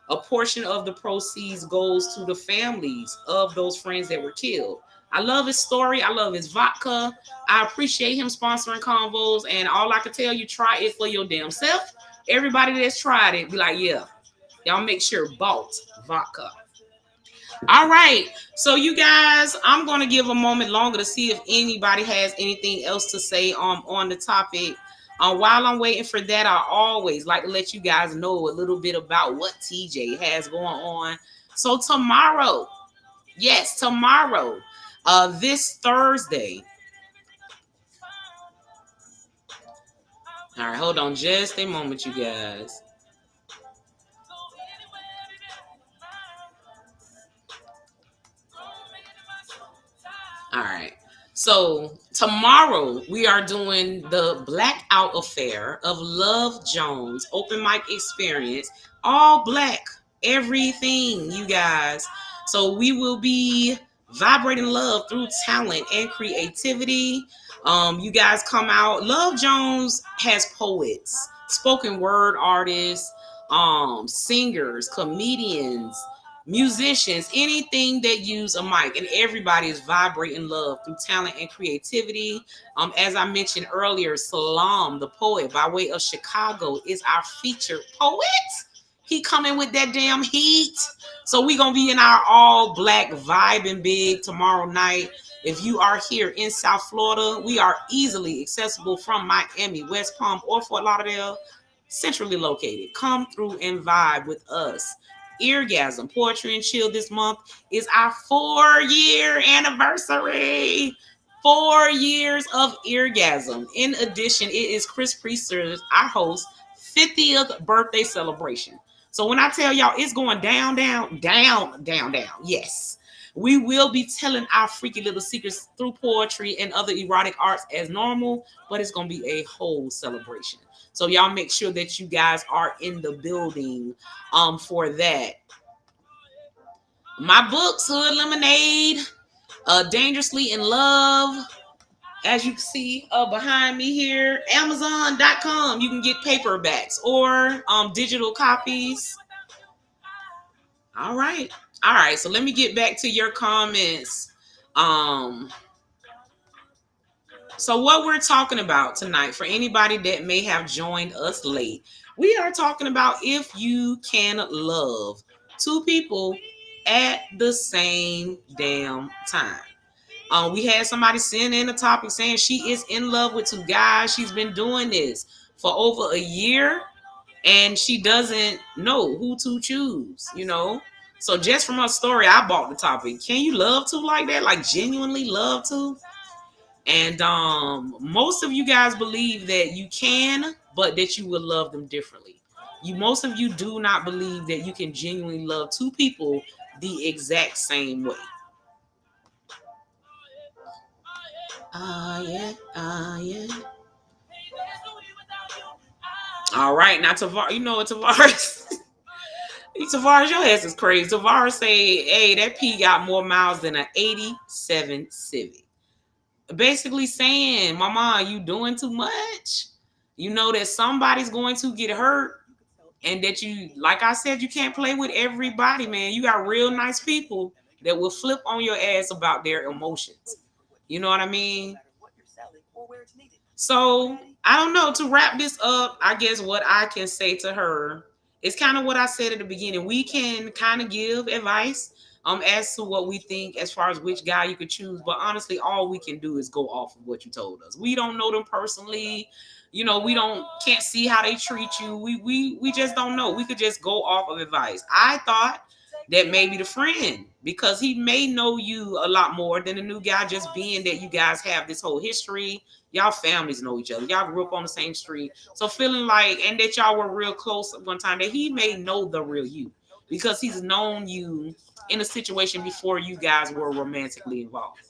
A portion of the proceeds goes to the families of those friends that were killed. I love his story. I love his vodka. I appreciate him sponsoring Convos. And all I can tell you, try it for your damn self. Everybody that's tried it, be like, yeah, y'all make sure Balt vodka. All right. So you guys, I'm going to give a moment longer to see if anybody has anything else to say on the topic. While I'm waiting for that, I always like to let you guys know a little bit about what TJ has going on. So tomorrow, this Thursday. All right, hold on just a moment, you guys. All right. So tomorrow we are doing the Blackout Affair of Love Jones open mic experience, all black, everything, you guys. So we will be vibrating love through talent and creativity. You guys come out. Love Jones has poets, spoken word artists, singers, comedians, musicians, anything that use a mic, and everybody is vibrating love through talent and creativity. As I mentioned earlier, Salam, the poet by way of Chicago, is our featured poet. He coming with that damn heat. So we gonna be in our all black vibing big tomorrow night. If you are here in South Florida, we are easily accessible from Miami, West Palm, or Fort Lauderdale. centrally located. Come through and vibe with us. Eargasm Poetry and Chill this month is our 4-year anniversary. 4 years of Eargasm. In addition, it is Chris Priester's, our host, 50th birthday celebration. So when I tell y'all it's going down, down, down, down, down, yes. We will be telling our freaky little secrets through poetry and other erotic arts as normal, but it's going to be a whole celebration. So y'all make sure that you guys are in the building for that. My books, Hood Lemonade, Dangerously in Love, as you can see behind me here, Amazon.com. You can get paperbacks or digital copies. All right. All right. So let me get back to your comments. So what we're talking about tonight, for anybody that may have joined us late, we are talking about if you can love two people at the same damn time. We had somebody send in a topic saying she is in love with two guys. She's been doing this for over a year and she doesn't know who to choose, you know? So just from her story, I bought the topic. Can you love two like that? Like genuinely love two? And most of you guys believe that you can, but that you will love them differently. Most of you do not believe that you can genuinely love two people the exact same way. Yeah. Yeah. All right, now Tavares, you know what Tavares? Tavares, your ass is crazy. Tavares say, "Hey, that P got more miles than an '87 Civic." Basically saying, "Mama, you doing too much. You know that somebody's going to get hurt, and that you, like I said, you can't play with everybody, man. You got real nice people that will flip on your ass about their emotions. You know what I mean?" So I don't know. To wrap this up, I guess what I can say to her is kind of what I said at the beginning. We can kind of give advice as to what we think as far as which guy you could choose, but honestly, all we can do is go off of what you told us. We don't know them personally. You know, we can't see how they treat you. We just don't know. We could just go off of advice. I thought that maybe the friend, because he may know you a lot more than the new guy, just being that you guys have this whole history. Y'all families know each other. Y'all grew up on the same street. So feeling like, and that y'all were real close at one time, that he may know the real you because he's known you in a situation before you guys were romantically involved.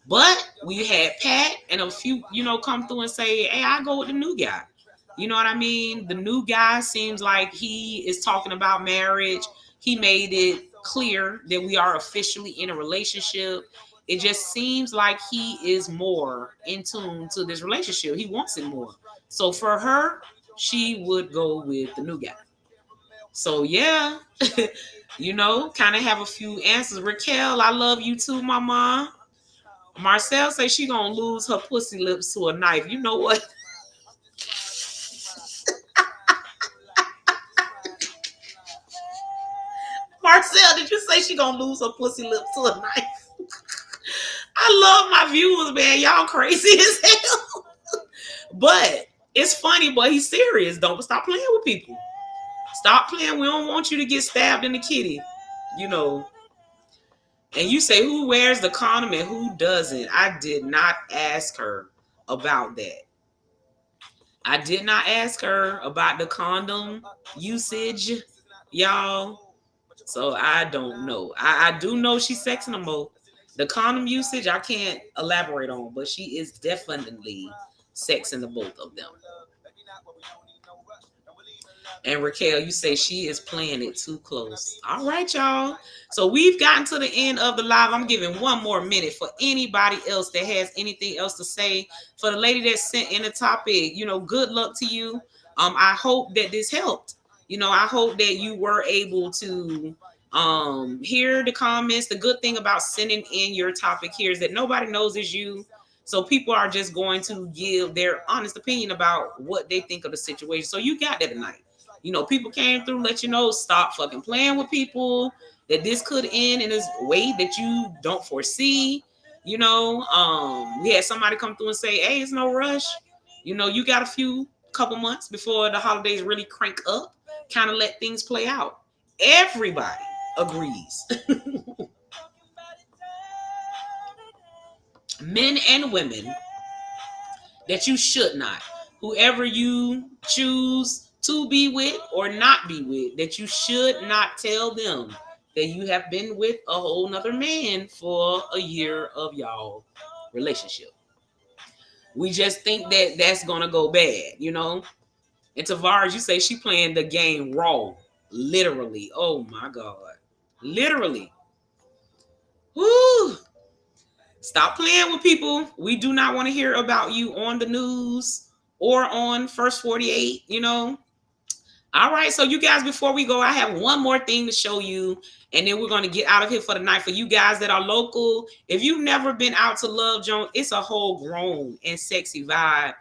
But we had Pat and a few, come through and say, "Hey, I go with the new guy." You know what I mean? The new guy seems like he is talking about marriage. He made it clear that we are officially in a relationship. It just seems like he is more in tune to this relationship. He wants it more. So for her, she would go with the new guy. So yeah, kind of have a few answers. Raquel, I love you too, mama. Marcel say she gonna lose her pussy lips to a knife. You know what? Marcel, did you say she gonna lose her pussy lips to a knife? I love my viewers, man. Y'all crazy as hell. But it's funny, but he's serious. Don't stop playing with people. Stop playing. We don't want you to get stabbed in the kitty. And you say who wears the condom and who doesn't. I did not ask her about that. I did not ask her about the condom usage, y'all. So I don't know. I do know she's sexing them both. The condom usage I can't elaborate on, but she is definitely sexing the both of them. And Raquel, you say she is playing it too close. All right, y'all. So we've gotten to the end of the live. I'm giving one more minute for anybody else that has anything else to say. For the lady that sent in a topic, good luck to you. I hope that this helped. I hope that you were able to hear the comments. The good thing about sending in your topic here is that nobody knows it's you. So people are just going to give their honest opinion about what they think of the situation. So you got that tonight. People came through, let you know, stop fucking playing with people, that this could end in this way that you don't foresee. We had somebody come through and say, "Hey, it's no rush. You got a few couple months before the holidays really crank up, kind of let things play out. Everybody agrees. Men and women, that you should not. Whoever you choose to be with or not be with, that you should not tell them that you have been with a whole nother man for a year of y'all relationship. We just think that that's gonna go bad, you know. And Tavares, you say she playing the game raw, literally. Oh my God, literally. Woo! Stop playing with people. We do not want to hear about you on the news or on First 48, you know. All right, so you guys, before we go, I have one more thing to show you, and then we're going to get out of here for the night. For you guys that are local, if you've never been out to Love Jones, it's a whole grown and sexy vibe.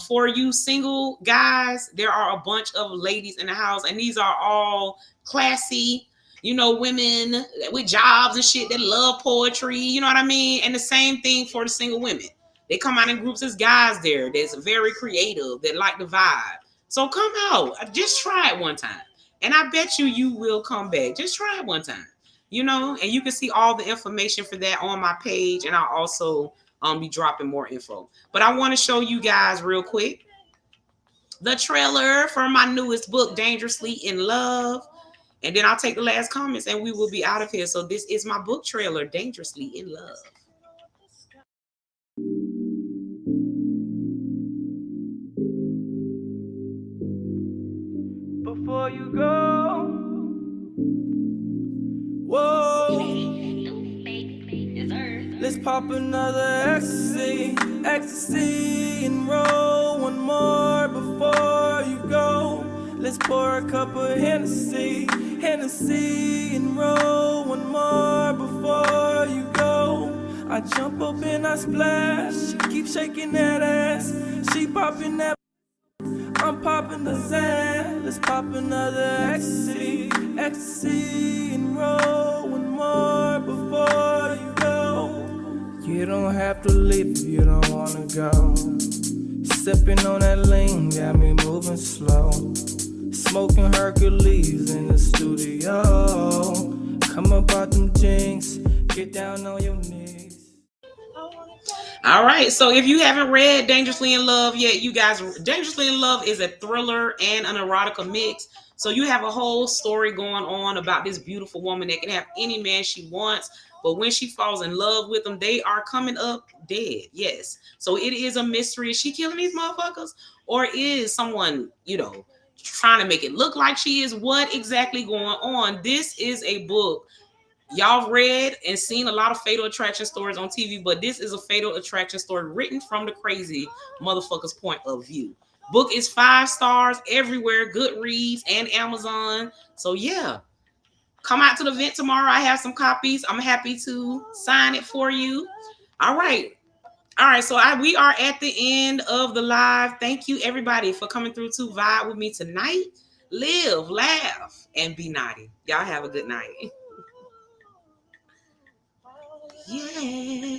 For you single guys, there are a bunch of ladies in the house, and these are all classy, you know, women with jobs and shit that love poetry, you know what I mean? And the same thing for the single women. They come out in groups as guys there that's very creative, that like the vibe. So come out, just try it one time. And I bet you will come back. Just try it one time, you know, and you can see all the information for that on my page. And I'll also be dropping more info. But I want to show you guys real quick the trailer for my newest book, Dangerously in Love. And then I'll take the last comments and we will be out of here. So this is my book trailer, Dangerously in Love. Before you go, whoa, let's pop another ecstasy, ecstasy, and roll one more before you go. Let's pour a cup of Hennessy, Hennessy, and roll one more before you go. I jump up and I splash, she keep shaking that ass, she popping that, I'm popping the Zan. Let's pop another ecstasy, ecstasy, and roll one more before you go. You don't have to leave if you don't wanna go. Sipping on that lean got me moving slow. Smoking Hercules in the studio. Come up out them jinx, get down on your knees. All right, so if you haven't read Dangerously in Love yet, you guys, Dangerously in Love is a thriller and an erotica mix. So you have a whole story going on about this beautiful woman that can have any man she wants, but when she falls in love with them, they are coming up dead. Yes. So it is a mystery. Is she killing these motherfuckers? Or is someone, you know, trying to make it look like she is? What exactly going on? This is a book. Y'all read and seen a lot of Fatal Attraction stories on TV, but this is a Fatal Attraction story written from the crazy motherfucker's point of view. Book is 5 stars everywhere, Goodreads and Amazon. So yeah, come out to the event tomorrow. I have some copies. I'm happy to sign it for you. All right. So we are at the end of the live. Thank you everybody for coming through to vibe with me tonight. Live, laugh, and be naughty. Y'all have a good night. Yeah.